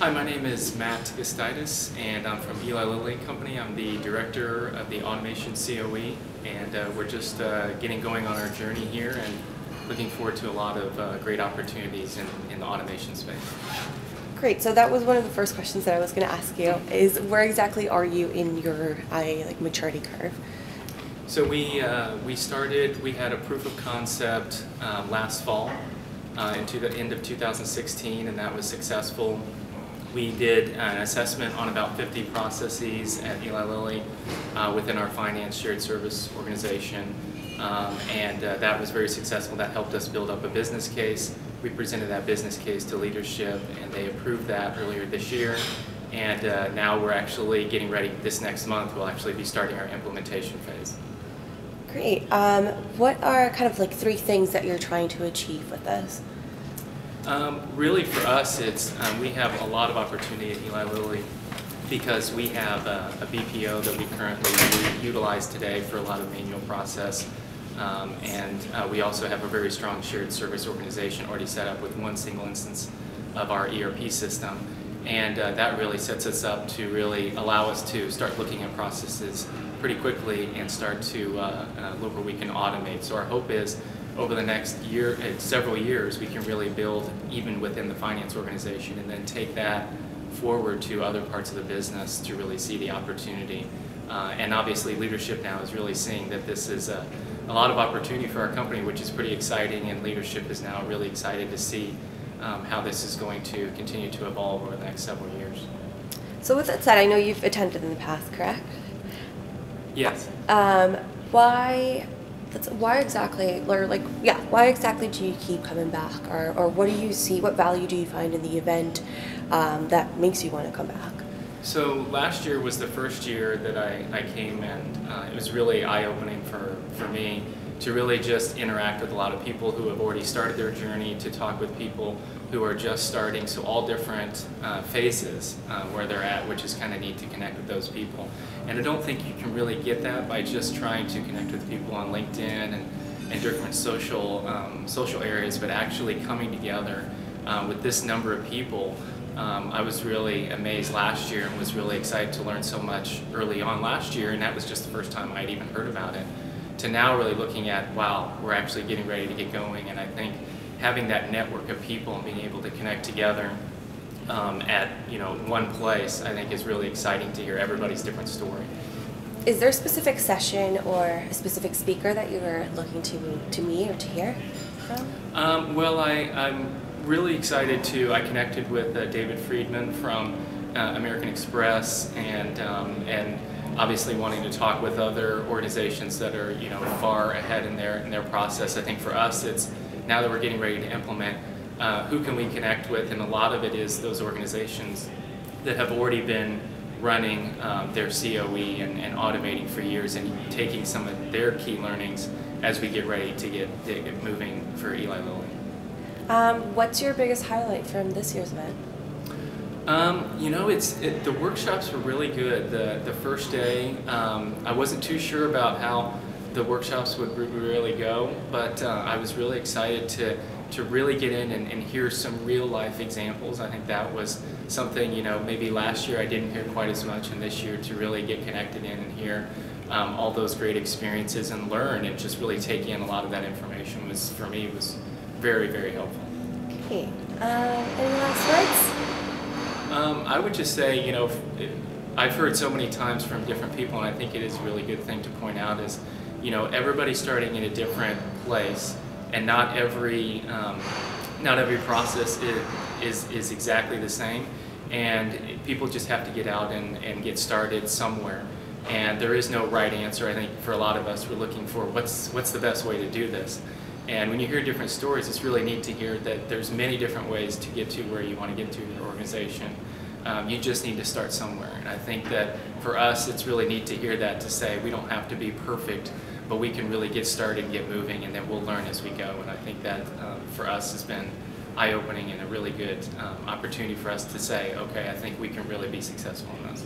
Hi, my name is Matt Gustitus, and I'm from Eli Lilly and Company. I'm the director of the automation COE, and we're just getting going on our journey here and looking forward to a lot of great opportunities in the automation space. Great. So that was one of the first questions that I was going to ask you. Is where exactly are you in your maturity curve? So we had a proof of concept last fall into the end of 2016, and that was successful. We did an assessment on about 50 processes at Eli Lilly within our finance shared service organization, and that was very successful. That helped us build up a business case. We presented that business case to leadership, and they approved that earlier this year. And now we're actually getting ready. This next month, we'll actually be starting our implementation phase. Great. What are kind of like three things that you're trying to achieve with this? Really for us, it's we have a lot of opportunity at Eli Lilly because we have a BPO that we currently utilize today for a lot of manual process. And we also have a very strong shared service organization already set up with one single instance of our ERP system. And that really sets us up to really allow us to start looking at processes pretty quickly and start to look where we can automate. So our hope is over the next year, several years, we can really build even within the finance organization and then take that forward to other parts of the business to really see the opportunity. And obviously leadership now is really seeing that this is a lot of opportunity for our company, which is pretty exciting, and leadership is now really excited to see how this is going to continue to evolve over the next several years. So with that said, I know you've attended in the past, correct? Yes. Why exactly, or why exactly do you keep coming back, or what do you see, what value do you find in the event that makes you want to come back? So last year was the first year that I came, and it was really eye-opening for me to really just interact with a lot of people who have already started their journey, to talk with people who are just starting, so all different phases where they're at, which is kind of neat to connect with those people. And I don't think you can really get that by just trying to connect with people on LinkedIn and different social areas, but actually coming together with this number of people. I was really amazed last year and was really excited to learn so much early on last year, and that was just the first time I'd even heard about it, to now really looking at, wow, we're actually getting ready to get going. And I think having that network of people and being able to connect together at one place, I think is really exciting to hear everybody's different story. Is there a specific session or a specific speaker that you were looking to meet or to hear from? Well, I'm really excited I connected with David Friedman from American Express, and obviously wanting to talk with other organizations that are far ahead in their process. I think for us, it's now that we're getting ready to implement, who can we connect with, and a lot of it is those organizations that have already been running their COE and automating for years, and taking some of their key learnings as we get ready to get moving for Eli Lilly. What's your biggest highlight from this year's event? The workshops were really good. The first day, I wasn't too sure about how the workshops would really go, but I was really excited to really get in and hear some real life examples. I think that was something, maybe last year I didn't hear quite as much, and this year to really get connected in and hear all those great experiences and learn and just really take in a lot of that information for me was very, very helpful. Okay. Any last words? I would just say, I've heard so many times from different people, and I think it is a really good thing to point out is, everybody's starting in a different place, and not every process is exactly the same, and people just have to get out and get started somewhere. And there is no right answer. I think for a lot of us, we're looking for what's the best way to do this. And when you hear different stories, it's really neat to hear that there's many different ways to get to where you want to get to in your organization. You just need to start somewhere. And I think that for us, it's really neat to hear that, to say we don't have to be perfect, but we can really get started and get moving, and then we'll learn as we go. And I think that for us has been eye-opening and a really good opportunity for us to say, okay, I think we can really be successful in this.